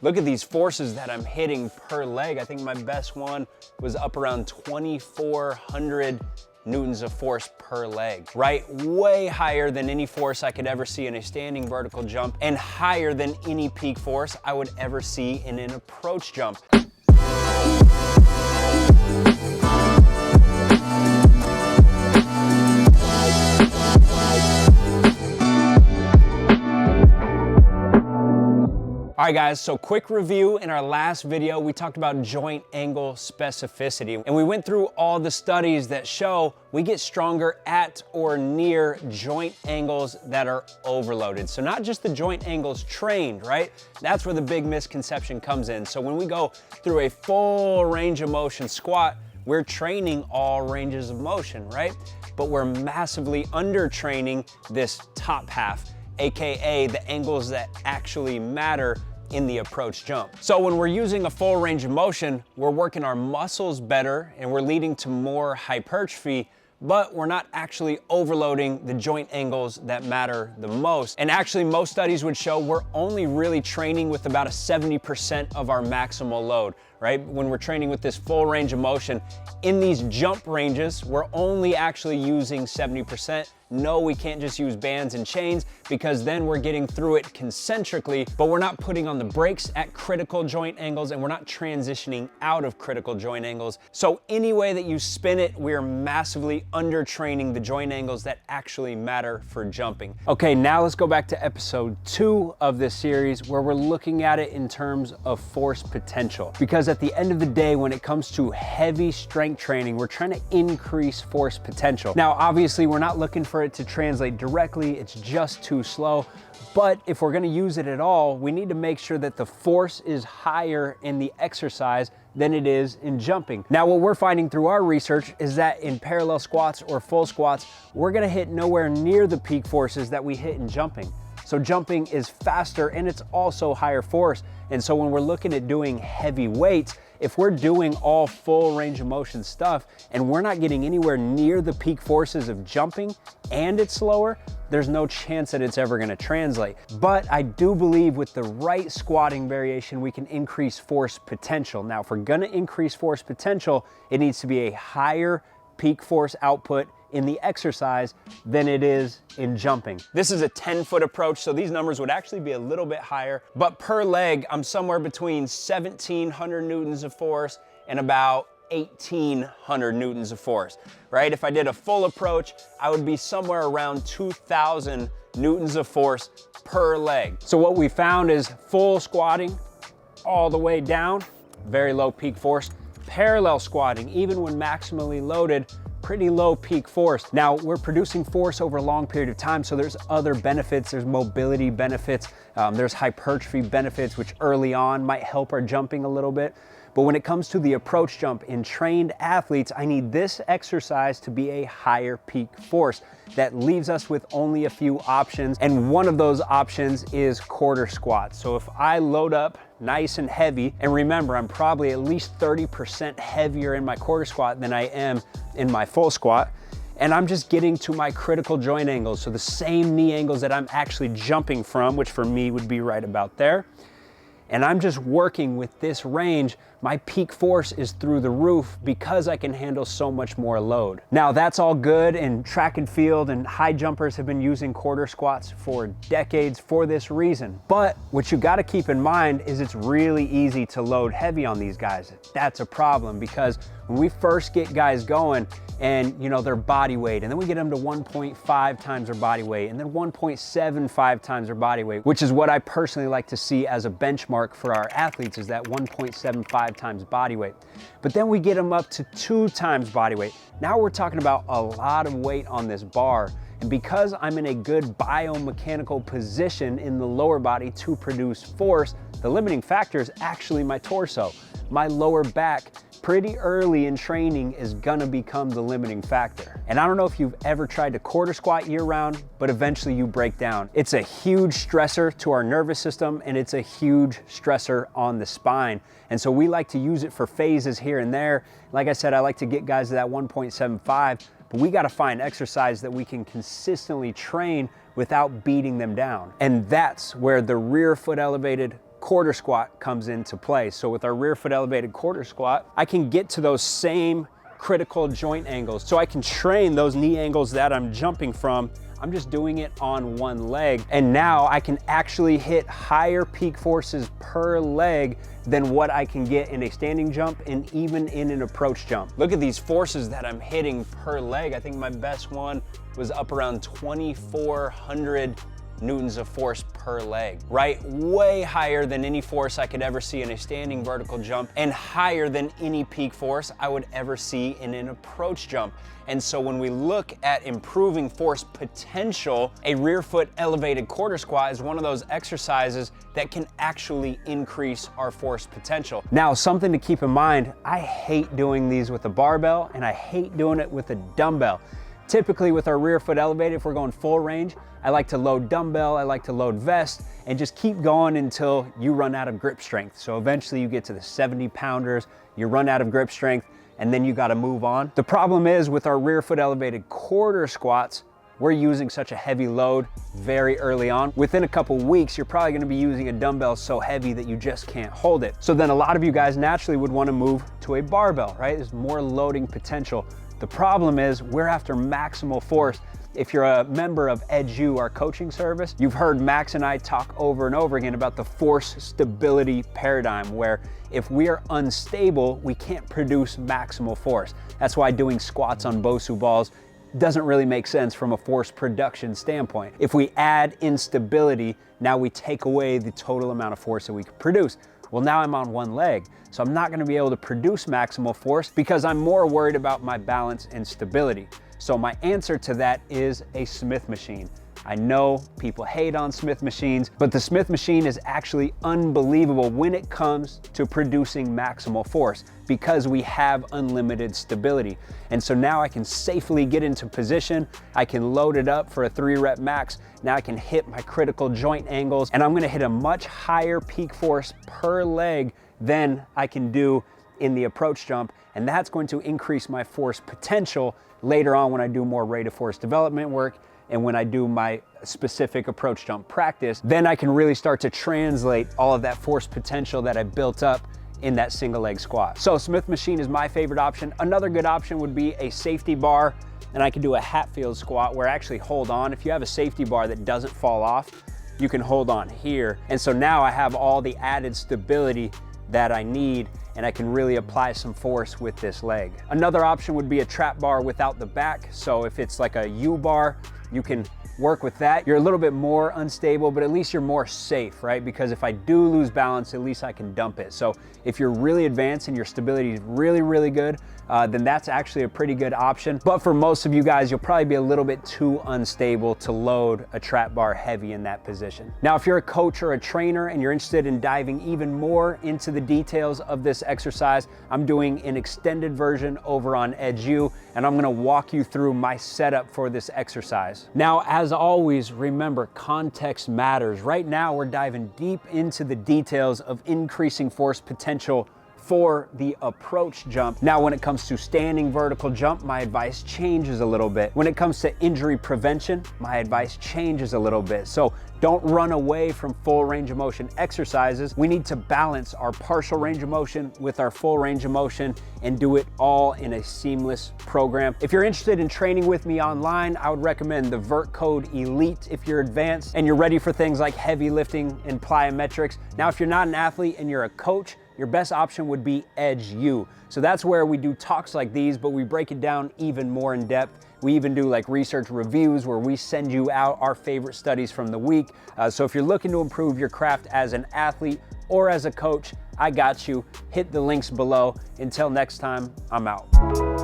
Look at these forces that I'm hitting per leg. I think my best one was up around 2,400 newtons of force per leg, right? Way higher than any force I could ever see in a standing vertical jump, and higher than any peak force I would ever see in an approach jump. All right guys, so quick review. In our last video, we talked about joint angle specificity, and we went through all the studies that show we get stronger at or near joint angles that are overloaded. So not just the joint angles trained, right? That's where the big misconception comes in. So when we go through a full range of motion squat, we're training all ranges of motion, right? But we're massively undertraining this top half, AKA the angles that actually matter in the approach jump. So when we're using a full range of motion, we're working our muscles better and we're leading to more hypertrophy, but we're not actually overloading the joint angles that matter the most. And actually most studies would show we're only really training with about a 70% of our maximal load, right? When we're training with this full range of motion, in these jump ranges, we're only actually using 70%. No, we can't just use bands and chains because then we're getting through it concentrically, but we're not putting on the brakes at critical joint angles and we're not transitioning out of critical joint angles. So any way that you spin it, we're massively undertraining the joint angles that actually matter for jumping. Okay, now let's go back to episode 2 of this series where we're looking at it in terms of force potential. Because at the end of the day, when it comes to heavy strength training, we're trying to increase force potential. Now, obviously, we're not looking for it to translate directly, it's just too slow. But if we're gonna use it at all, we need to make sure that the force is higher in the exercise than it is in jumping. Now, what we're finding through our research is that in parallel squats or full squats, we're gonna hit nowhere near the peak forces that we hit in jumping. So jumping is faster and it's also higher force. And so when we're looking at doing heavy weights, if we're doing all full range of motion stuff and we're not getting anywhere near the peak forces of jumping and it's slower, there's no chance that it's ever gonna translate. But I do believe with the right squatting variation, we can increase force potential. Now, if we're gonna increase force potential, it needs to be a higher peak force output in the exercise than it is in jumping. This is a 10-foot approach, so these numbers would actually be a little bit higher, but per leg, I'm somewhere between 1,700 newtons of force and about 1,800 newtons of force, right? If I did a full approach, I would be somewhere around 2,000 newtons of force per leg. So what we found is full squatting all the way down, very low peak force. Parallel squatting, even when maximally loaded, pretty low peak force. Now, we're producing force over a long period of time, so there's other benefits. There's mobility benefits, there's hypertrophy benefits, which early on might help our jumping a little bit. But when it comes to the approach jump in trained athletes, I need this exercise to be a higher peak force. That leaves us with only a few options, and one of those options is quarter squats. So if I load up nice and heavy, and remember, I'm probably at least 30% heavier in my quarter squat than I am in my full squat, and I'm just getting to my critical joint angles, so the same knee angles that I'm actually jumping from, which for me would be right about there, and I'm just working with this range, my peak force is through the roof because I can handle so much more load. Now, that's all good, and track and field and high jumpers have been using quarter squats for decades for this reason. But what you gotta keep in mind is it's really easy to load heavy on these guys. That's a problem because when we first get guys going and their body weight, and then we get them to 1.5 times their body weight, and then 1.75 times their body weight, which is what I personally like to see as a benchmark for our athletes, is that 1.75 times body weight. But then we get them up to 2 times body weight. Now we're talking about a lot of weight on this bar. And because I'm in a good biomechanical position in the lower body to produce force, the limiting factor is actually my torso. My lower back, pretty early in training, is gonna become the limiting factor. And I don't know if you've ever tried to quarter squat year round, but eventually you break down. It's a huge stressor to our nervous system, and it's a huge stressor on the spine. And so we like to use it for phases here and there. Like I said, I like to get guys to that 1.75, but we gotta find exercise that we can consistently train without beating them down. And that's where the rear foot elevated quarter squat comes into play. So with our rear foot elevated quarter squat, I can get to those same critical joint angles. So I can train those knee angles that I'm jumping from. I'm just doing it on one leg. And now I can actually hit higher peak forces per leg than what I can get in a standing jump and even in an approach jump. Look at these forces that I'm hitting per leg. I think my best one was up around 2,400 newtons of force per leg, right? Way higher than any force I could ever see in a standing vertical jump and higher than any peak force I would ever see in an approach jump. And so when we look at improving force potential, a rear foot elevated quarter squat is one of those exercises that can actually increase our force potential. Now, something to keep in mind, I hate doing these with a barbell and I hate doing it with a dumbbell. Typically with our rear foot elevated, if we're going full range, I like to load dumbbell, I like to load vest, and just keep going until you run out of grip strength. So eventually you get to the 70 pounders, you run out of grip strength, and then you gotta move on. The problem is with our rear foot elevated quarter squats, we're using such a heavy load very early on. Within a couple weeks, you're probably gonna be using a dumbbell so heavy that you just can't hold it. So then a lot of you guys naturally would wanna move to a barbell, right? There's more loading potential. The problem is we're after maximal force. If you're a member of EDU, our coaching service, you've heard Max and I talk over and over again about the force stability paradigm, where if we are unstable, we can't produce maximal force. That's why doing squats on Bosu balls doesn't really make sense from a force production standpoint. If we add instability, now we take away the total amount of force that we could produce. Well, now I'm on one leg, so I'm not gonna be able to produce maximal force because I'm more worried about my balance and stability. So my answer to that is a Smith machine. I know people hate on Smith machines, but the Smith machine is actually unbelievable when it comes to producing maximal force because we have unlimited stability. And so now I can safely get into position, I can load it up for a 3-rep max, now I can hit my critical joint angles, and I'm gonna hit a much higher peak force per leg than I can do in the approach jump, and that's going to increase my force potential later on when I do more rate of force development work and when I do my specific approach jump practice. Then I can really start to translate all of that force potential that I built up in that single leg squat. So Smith machine is my favorite option. Another good option would be a safety bar, and I can do a Hatfield squat where I actually hold on. If you have a safety bar that doesn't fall off, you can hold on here. And so now I have all the added stability that I need, and I can really apply some force with this leg. Another option would be a trap bar without the back. So if it's like a U bar, you can work with that. You're a little bit more unstable, but at least you're more safe, right? Because if I do lose balance, at least I can dump it. So if you're really advanced and your stability is really, really good, then that's actually a pretty good option. But for most of you guys, you'll probably be a little bit too unstable to load a trap bar heavy in that position. Now, if you're a coach or a trainer and you're interested in diving even more into the details of this exercise, I'm doing an extended version over on EDU, and I'm gonna walk you through my setup for this exercise. Now, as always, remember, context matters. Right now, we're diving deep into the details of increasing force potential for the approach jump. Now, when it comes to standing vertical jump, my advice changes a little bit. When it comes to injury prevention, my advice changes a little bit. So don't run away from full range of motion exercises. We need to balance our partial range of motion with our full range of motion and do it all in a seamless program. If you're interested in training with me online, I would recommend the Vert Code Elite if you're advanced and you're ready for things like heavy lifting and plyometrics. Now, if you're not an athlete and you're a coach, your best option would be EDU. So that's where we do talks like these, but we break it down even more in depth. We even do like research reviews where we send you out our favorite studies from the week. So if you're looking to improve your craft as an athlete or as a coach, I got you. Hit the links below. Until next time, I'm out.